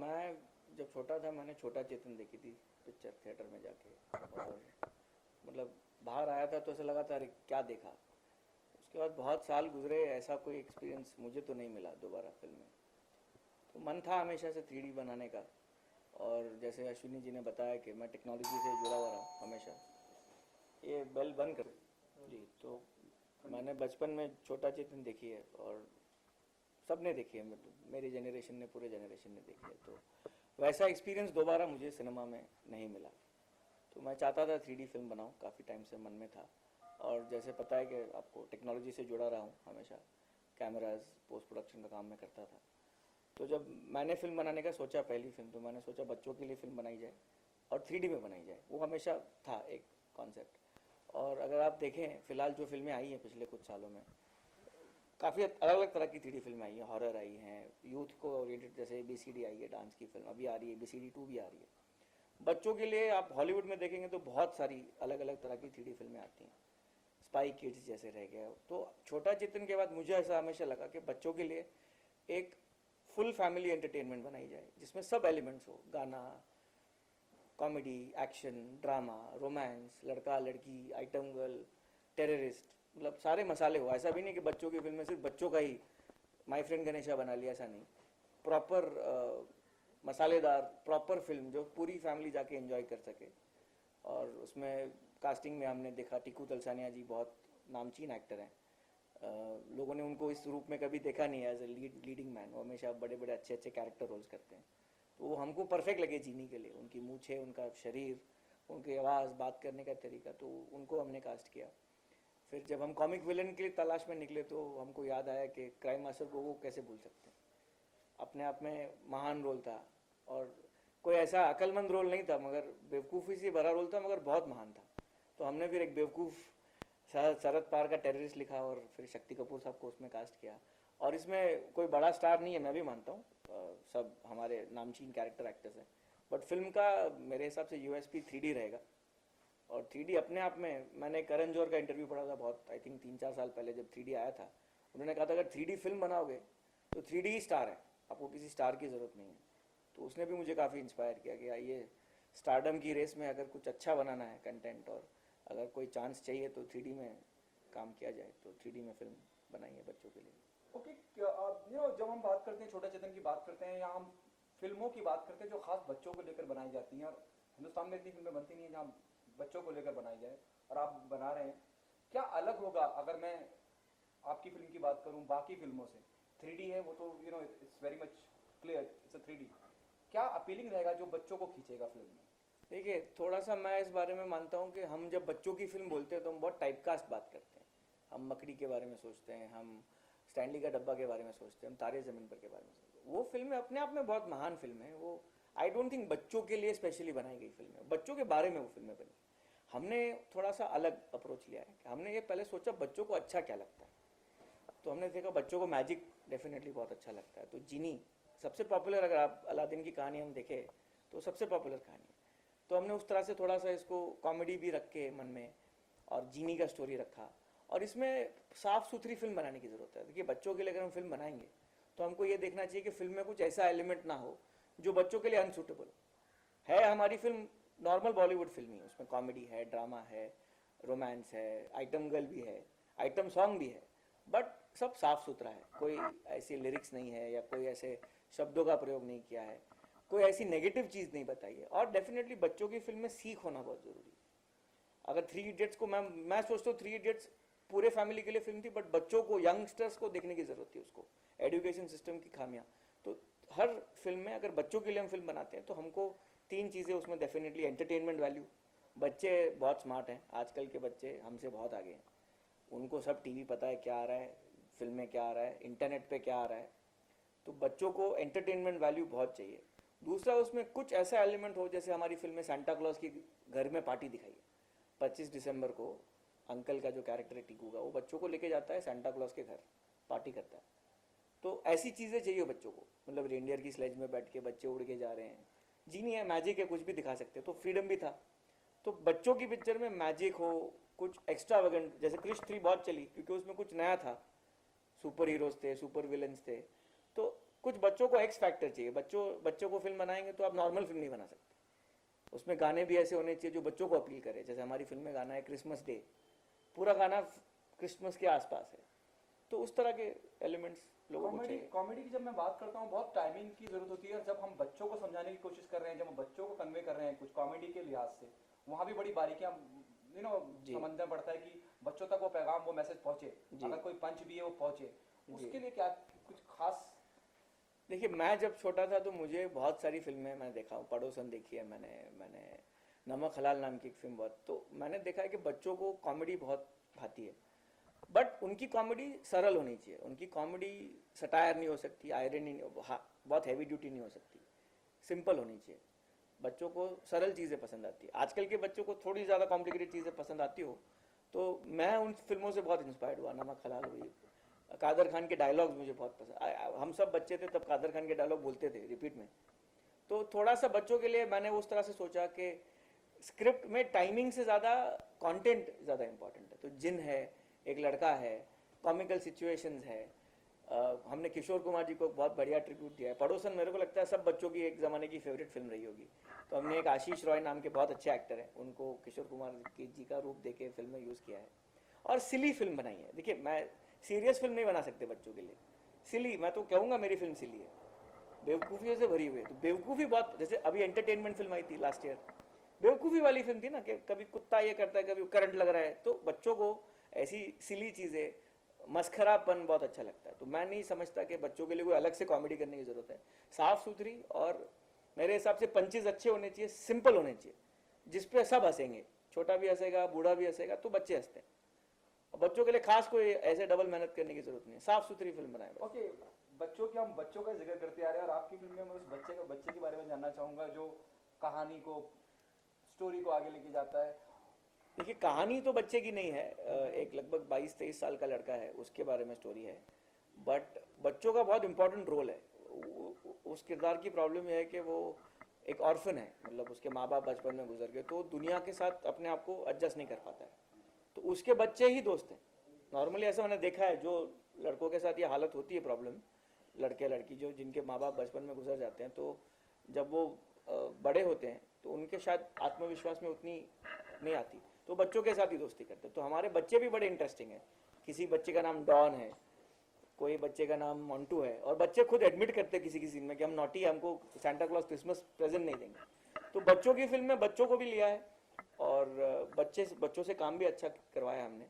मैं जब छोटा था मैंने छोटा चेतन देखी थी पिक्चर थिएटर में जाके। और मतलब बाहर आया था तो ऐसा लगा था अरे क्या देखा। उसके बाद बहुत साल गुजरे, ऐसा कोई एक्सपीरियंस मुझे तो नहीं मिला दोबारा फिल्म में। तो मन था हमेशा से 3D बनाने का। और जैसे अश्विनी जी ने बताया कि मैं टेक्नोलॉजी से जुड़ा हुआ रहा हूँ हमेशा। ये बेल बंद कर जी। तो मैंने बचपन में छोटा चेतन देखी है और सब ने देखी है, मतलब मेरी जनरेशन ने, पूरे जनरेशन ने देखी है। तो वैसा एक्सपीरियंस दोबारा मुझे सिनेमा में नहीं मिला। तो मैं चाहता था 3D फिल्म बनाऊं, काफ़ी टाइम से मन में था। और जैसे पता है कि आपको टेक्नोलॉजी से जुड़ा रहा हूँ हमेशा, कैमराज पोस्ट प्रोडक्शन का काम मैं करता था। तो जब मैंने फिल्म बनाने का सोचा, पहली फिल्म, तो मैंने सोचा बच्चों के लिए फिल्म बनाई जाए और 3D में बनाई जाए। वो हमेशा था एक कॉन्सेप्ट। और अगर आप देखें फिलहाल जो फिल्में आई हैं पिछले कुछ सालों में, काफ़ी अलग अलग तरह की 3D फिल्में आई हैं। हॉरर आई हैं, यूथ को ओरिएंटेड, जैसे BCD आई है, डांस की फिल्म अभी आ रही है, BCD 2 भी आ रही है। बच्चों के लिए आप हॉलीवुड में देखेंगे तो बहुत सारी अलग अलग तरह की 3D फिल्में आती हैं। स्पाई किड्स जैसे रह गया। तो छोटा चेतन के बाद मुझे ऐसा हमेशा लगा कि बच्चों के लिए एक फुल फैमिली एंटरटेनमेंट बनाई जाए जिसमें सब एलिमेंट्स हो, गाना, कॉमेडी, एक्शन, ड्रामा, रोमांस, लड़का लड़की, आइटम गर्ल, टेररिस्ट, मतलब सारे मसाले हो। ऐसा भी नहीं कि बच्चों की फिल्म में सिर्फ बच्चों का ही माई फ्रेंड गणेशा बना लिया, ऐसा नहीं। प्रॉपर मसालेदार प्रॉपर फिल्म जो पूरी फैमिली जाके एंजॉय कर सके। और उसमें कास्टिंग में हमने देखा टीकू तलसानिया जी बहुत नामचीन एक्टर हैं। लोगों ने उनको इस रूप में कभी देखा नहीं है एज ए लीडिंग मैन। वो हमेशा बड़े बड़े अच्छे अच्छे कैरेक्टर रोल्स करते हैं। तो वो हमको परफेक्ट लगे जीनी के लिए। उनकी मूछें, उनका शरीर, उनकी आवाज़, बात करने का तरीका, तो उनको हमने कास्ट किया। फिर जब हम कॉमिक विलन की तलाश में निकले तो हमको याद आया कि क्राइम मास्टर को वो कैसे भूल सकते हैं। अपने आप में महान रोल था। और कोई ऐसा अक्लमंद रोल नहीं था, मगर बेवकूफ़ी से भरा रोल था, मगर बहुत महान था। तो हमने फिर एक बेवकूफ़ शरद पार का टेररिस्ट लिखा और फिर शक्ति कपूर साहब को उसमें कास्ट किया। और इसमें कोई बड़ा स्टार नहीं है, मैं भी मानता हूँ, सब हमारे नामचीन कैरेक्टर एक्टर्स हैं। बट फिल्म का मेरे हिसाब से USP 3D रहेगा। और 3D अपने आप में, मैंने करण जौहर का इंटरव्यू पढ़ा था बहुत, आई थिंक 3-4 साल पहले जब 3D आया था। उन्होंने कहा था अगर 3D फिल्म बनाओगे तो 3D ही स्टार है, आपको किसी स्टार की ज़रूरत नहीं है। तो उसने भी मुझे काफ़ी इंस्पायर किया कि ये स्टारडम की रेस में अगर कुछ अच्छा बनाना है कंटेंट, और अगर कोई चांस चाहिए तो 3D में काम किया जाए। तो 3D में फिल्म बनाई है बच्चों के लिए। ओके, जब हम बात करते हैं छोटा चेतन की बात करते हैं या हम फिल्मों की बात करते हैं जो खास बच्चों को लेकर बनाई जाती हैं, और हिंदुस्तान में इतनी फिल्में बनती नहीं है जहाँ बच्चों को लेकर बनाई जाए, और आप बना रहे हैं। क्या अलग होगा अगर मैं आपकी फिल्म की बात करूं बाकी फिल्मों से? 3D है वो तो it's very much clear, it's a 3D। क्या अपीलिंग रहेगा जो बच्चों को खींचेगा फिल्म में? देखिए, थोड़ा सा मैं इस बारे में मानता हूँ कि हम जब बच्चों की फिल्म बोलते हैं तो हम बहुत टाइपकास्ट बात करते हैं। हम मकड़ी के बारे में सोचते हैं, हम स्टैनली का डब्बा के बारे में सोचते हैं, हम तारे ज़मीन पर के बारे में सोचते हैं। वो फिल्में अपने आप में बहुत महान फिल्म है। वो आई डोंट थिंक बच्चों के लिए स्पेशली बनाई गई फिल्म है, बच्चों के बारे में वो फिल्में बनी। हमने थोड़ा सा अलग अप्रोच लिया है कि हमने ये पहले सोचा बच्चों को अच्छा क्या लगता है। तो हमने देखा बच्चों को मैजिक डेफिनेटली बहुत अच्छा लगता है। तो जीनी सबसे पॉपुलर, अगर आप अलादीन की कहानी हम देखें तो सबसे पॉपुलर कहानी है। तो हमने उस तरह से थोड़ा सा इसको कॉमेडी भी रख के मन में, और जीनी का स्टोरी रखा। और इसमें साफ सुथरी फिल्म बनाने की ज़रूरत है। देखिए, बच्चों के लिए अगर हम फिल्म बनाएंगे तो हमको ये देखना चाहिए कि फिल्म में कुछ ऐसा एलिमेंट ना हो जो बच्चों के लिए अनसूटेबल है। हमारी फिल्म नॉर्मल बॉलीवुड फिल्म ही है, उसमें कॉमेडी है, ड्रामा है, रोमांस है, आइटम गर्ल भी है, आइटम सॉन्ग भी है, बट सब साफ सुथरा है। कोई ऐसी लिरिक्स नहीं है या कोई ऐसे शब्दों का प्रयोग नहीं किया है, कोई ऐसी नेगेटिव चीज़ नहीं बताई है। और डेफिनेटली बच्चों की फिल्म में सीख होना बहुत ज़रूरी है। अगर 3 इडियट्स को मैं सोचता हूँ 3 इडियट्स पूरे फैमिली के लिए फिल्म थी, बट बच्चों को, यंगस्टर्स को देखने की ज़रूरत थी उसको, एजुकेशन सिस्टम की खामियां। तो हर फिल्म में अगर बच्चों के लिए हम फिल्म बनाते हैं तो हमको 3 चीज़ें उसमें डेफिनेटली, एंटरटेनमेंट वैल्यू। बच्चे बहुत स्मार्ट हैं, आजकल के बच्चे हमसे बहुत आगे हैं। उनको सब टीवी पता है क्या आ रहा है, फिल्म में क्या आ रहा है, इंटरनेट पे क्या आ रहा है। तो बच्चों को एंटरटेनमेंट वैल्यू बहुत चाहिए। दूसरा, उसमें कुछ ऐसा एलिमेंट हो, जैसे हमारी फिल्म में सांता क्लॉज की घर में पार्टी दिखाई है। 25 दिसंबर को अंकल का जो कैरेक्टर है टीकू का, वो बच्चों को लेके जाता है सांता क्लॉज के घर, पार्टी करता है। तो ऐसी चीज़ें चाहिए बच्चों को, मतलब रेंडियर की स्लेज में बैठ के बच्चे उड़ के जा रहे हैं, जीनी है, मैजिक है, कुछ भी दिखा सकते हैं। तो फ्रीडम भी था। तो बच्चों की पिक्चर में मैजिक हो, कुछ एक्स्ट्रा वगैंट, जैसे क्रिश 3 बहुत चली क्योंकि उसमें कुछ नया था, सुपर हीरोज थे, सुपर विलन्स थे। तो कुछ बच्चों को एक्स फैक्टर चाहिए, बच्चों को फिल्म बनाएंगे तो आप नॉर्मल फिल्म नहीं बना सकते, उसमें गाने भी ऐसे होने चाहिए जो बच्चों को अपील करे। जैसे हमारी फिल्म में गाना है क्रिसमस डे, पूरा गाना क्रिसमस के आसपास है, तो उस तरह के एलिमेंट्स लोगों को चाहिए। कॉमेडी की जब मैं बात करता हूँ बहुत टाइमिंग की जरूरत होती है, और जब हम बच्चों को समझाने की कोशिश कर रहे हैं, जब हम बच्चों को कन्वे कर रहे हैं कुछ कॉमेडी के लिहाज से, वहाँ भी बड़ी बारीकियां जी। समझना पड़ता है कि बच्चों तक वो पैगाम, वो मैसेज पहुंचे, जी। अगर कोई पंच भी है वो पहुंचे, जी। उसके लिए क्या कुछ खास? देखिए, मैं जब छोटा था तो मुझे बहुत सारी फिल्में मैं देखा हूँ, पड़ोसन देखी है मैंने नमक हलाल नाम की एक फिल्म बहुत, तो मैंने देखा है कि बच्चों को कॉमेडी बहुत भाती है, बट उनकी कॉमेडी सरल होनी चाहिए, उनकी कॉमेडी सटायर नहीं हो सकती, आयरनी बहुत हैवी ड्यूटी नहीं हो सकती, सिंपल होनी चाहिए। बच्चों को सरल चीज़ें पसंद आती है, आजकल के बच्चों को थोड़ी ज़्यादा कॉम्प्लिकेटेड चीज़ें पसंद आती हो, तो मैं उन फिल्मों से बहुत इंस्पायर्ड हुआ। नमक हलाल हुई, कादर खान के डायलॉग्स मुझे बहुत पसंद, हम सब बच्चे थे तब कादर खान के डायलॉग बोलते थे रिपीट में, तो थोड़ा सा बच्चों के लिए मैंने उस तरह से सोचा कि स्क्रिप्ट में टाइमिंग से ज़्यादा कंटेंट ज़्यादा इंपॉर्टेंट है। तो जिन है, एक लड़का है, कॉमिकल सिचुएशंस है, हमने किशोर कुमार जी को बहुत बढ़िया ट्रिब्यूट दिया है। पड़ोसन मेरे को लगता है सब बच्चों की एक ज़माने की फेवरेट फिल्म रही होगी, तो हमने एक आशीष रॉय नाम के बहुत अच्छे एक्टर हैं, उनको किशोर कुमार जी का रूप देके फिल्म में यूज़ किया है, और सिली फिल्म बनाई है। देखिए, मैं सीरियस फिल्म नहीं बना सकते बच्चों के लिए, सिली, मैं तो कहूँगा मेरी फिल्म सिली है, बेवकूफ़ियों से भरी हुई है। तो बेवकूफ़ी बहुत, जैसे अभी एंटरटेनमेंट फिल्म आई थी लास्ट ईयर, बेवकूफ़ी वाली फिल्म थी ना, कि कभी कुत्ता ये करता है, कभी करंट लग रहा है, तो बच्चों को ऐसी सिली चीज़ें, मस्खरापन बहुत अच्छा लगता है। तो मैं नहीं समझता कि बच्चों के लिए कोई अलग से कॉमेडी करने की ज़रूरत है, साफ़ सुथरी, और मेरे हिसाब से पंचेज अच्छे होने चाहिए, सिंपल होने चाहिए, जिस पे सब हंसेंगे, छोटा भी हंसेगा, बूढ़ा भी हंसेगा, तो बच्चे हंसते हैं। और बच्चों के लिए खास कोई ऐसे डबल मेहनत करने की जरूरत नहीं है, साफ सुथरी फिल्म बनाए। ओके, बच्चों की, हम बच्चों का जिक्र करते आ रहे हैं, और आपकी फिल्म में मैं उस बच्चे के बारे में जानना चाहूंगा जो कहानी को, स्टोरी को आगे लेके जाता है। देखिए, कहानी तो बच्चे की नहीं है, एक लगभग 22-23 साल का लड़का है, उसके बारे में स्टोरी है, बट बच्चों का बहुत इंपॉर्टेंट रोल है। उस किरदार की प्रॉब्लम यह है कि वो एक ऑर्फन है, मतलब उसके माँ बाप बचपन में गुजर गए, तो दुनिया के साथ अपने आप को एडजस्ट नहीं कर पाता है, तो उसके बच्चे ही दोस्त हैं। नॉर्मली ऐसा मैंने देखा है, जो लड़कों के साथ ये हालत होती है प्रॉब्लम, लड़के लड़की जो जिनके माँ बाप बचपन में गुजर जाते हैं, तो जब वो बड़े होते हैं तो उनके शायद आत्मविश्वास में उतनी नहीं आती, तो बच्चों के साथ ही दोस्ती करते हैं। तो हमारे बच्चे भी बड़े इंटरेस्टिंग हैं, किसी बच्चे का नाम डॉन है, कोई बच्चे का नाम मोंटू है, और बच्चे खुद एडमिट करते हैं किसी किसी में कि हम नॉटी, हमको सेंटा क्लॉज क्रिसमस प्रेजेंट नहीं देंगे। तो बच्चों की फिल्म में बच्चों को भी लिया है, और बच्चों से काम भी अच्छा करवाया हमने।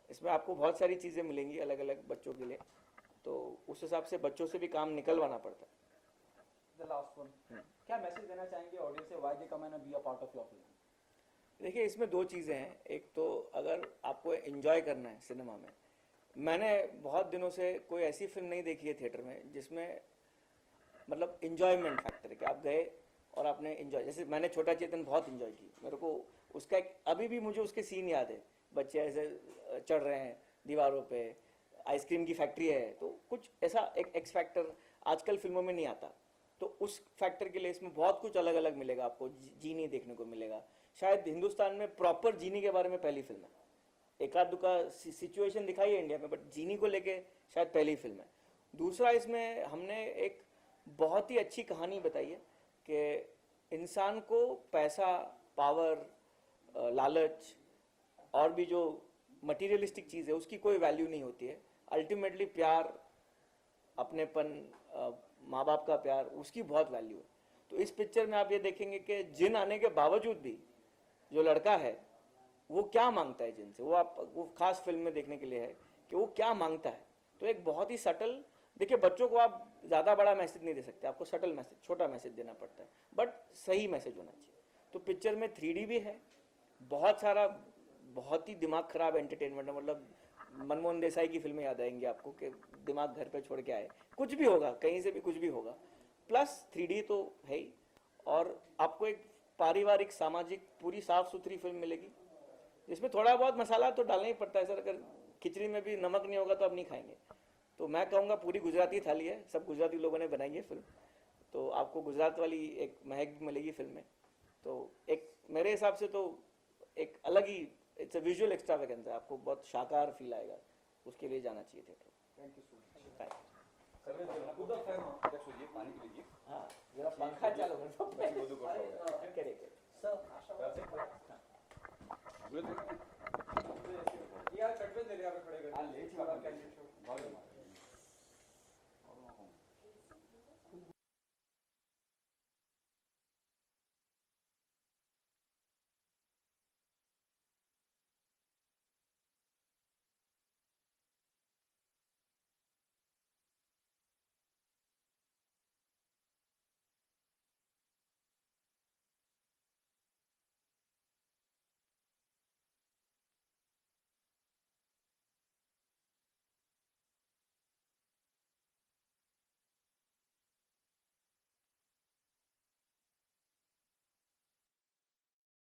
इसमें आपको बहुत सारी चीज़ें मिलेंगी अलग अलग बच्चों के लिए, तो उस हिसाब से बच्चों से भी काम निकलवाना पड़ता है। द लास्ट वन, क्या मैसेज देना चाहेंगे ऑडियंस से, why they come and be a part of your film? देखिए, इसमें दो चीज़ें हैं, एक तो अगर आपको एंजॉय करना है सिनेमा में, मैंने बहुत दिनों से कोई ऐसी फिल्म नहीं देखी है थिएटर में जिसमें मतलब इंजॉयमेंट फैक्टर है कि आप गए और आपने इंजॉय, जैसे मैंने छोटा चेतन बहुत इंजॉय की, मेरे को उसका अभी भी मुझे उसके सीन याद है, बच्चे ऐसे चढ़ रहे हैं दीवारों पे, आइसक्रीम की फैक्ट्री है, तो कुछ ऐसा एक एक्स फैक्टर आजकल फिल्मों में नहीं आता, तो उस फैक्टर के लिए इसमें बहुत कुछ अलग अलग मिलेगा आपको, जीनी देखने को मिलेगा। शायद हिंदुस्तान में प्रॉपर जीनी के बारे में पहली फिल्म है, एक आध दुका सिचुएशन दिखाई है इंडिया में, बट जीनी को लेके शायद पहली फिल्म है। दूसरा, इसमें हमने एक बहुत ही अच्छी कहानी बताई है कि इंसान को पैसा, पावर, लालच और भी जो मटीरियलिस्टिक चीज़ है उसकी कोई वैल्यू नहीं होती है। अल्टीमेटली प्यार, अपनेपन, माँ बाप का प्यार, उसकी बहुत वैल्यू है। तो इस पिक्चर में आप ये देखेंगे कि जिन आने के बावजूद भी जो लड़का है वो क्या मांगता है जिनसे, वो खास फिल्म में देखने के लिए है कि वो क्या मांगता है। तो एक बहुत ही सटल, देखिए बच्चों को आप ज़्यादा बड़ा मैसेज नहीं दे सकते, आपको सटल मैसेज, छोटा मैसेज देना पड़ता है, बट सही मैसेज होना चाहिए। तो पिक्चर में 3D भी है, बहुत सारा, बहुत ही दिमाग खराब एंटरटेनमेंट है, मतलब मनमोहन देसाई की फिल्में याद आएंगी आपको कि दिमाग घर पे छोड़ के आए, कुछ भी होगा, कहीं से भी कुछ भी होगा, प्लस 3D तो है ही, और आपको एक पारिवारिक, सामाजिक, पूरी साफ सुथरी फिल्म मिलेगी, जिसमें थोड़ा बहुत मसाला तो डालना ही पड़ता है सर, अगर खिचड़ी में भी नमक नहीं होगा तो आप नहीं खाएंगे। तो मैं कहूँगा पूरी गुजराती थाली है, सब गुजराती लोगों ने बनाई है फिल्म, तो आपको गुजरात वाली एक महक मिलेगी फिल्म में। तो एक मेरे हिसाब से तो एक अलग ही, इट्स अ विजुअल एक्स्ट्रावेगेंसा, आपको बहुत शानदार फील आएगा, उसके लिए जाना चाहिए theatre. Thank you so much. Thank you. खुद फैन हो, सोचिए पानी पी लीजिए। हाँ जरा पंखा चालू कर दो